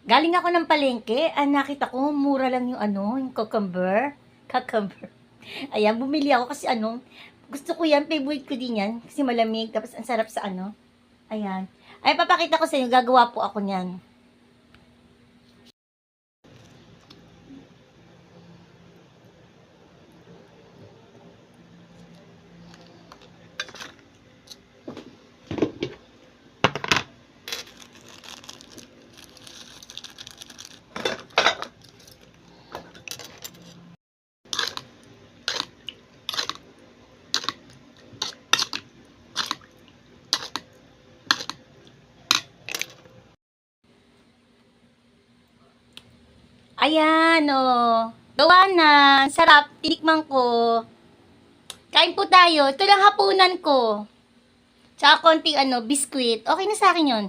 Galing ako ng palengke, nakita ko mura lang yung yung cucumber. Cucumber. Ayan, bumili ako kasi gusto ko yan, favorite ko din yan. Kasi malamig, tapos ang sarap sa Ayan. Ay, papakita ko sa inyo, gagawa po ako niyan. Ayan, gawa na. Sarap. Tinikman ko. Kain po tayo. Ito lang hapunan ko. Tsaka konting biskuit. Okay na sa akin yon.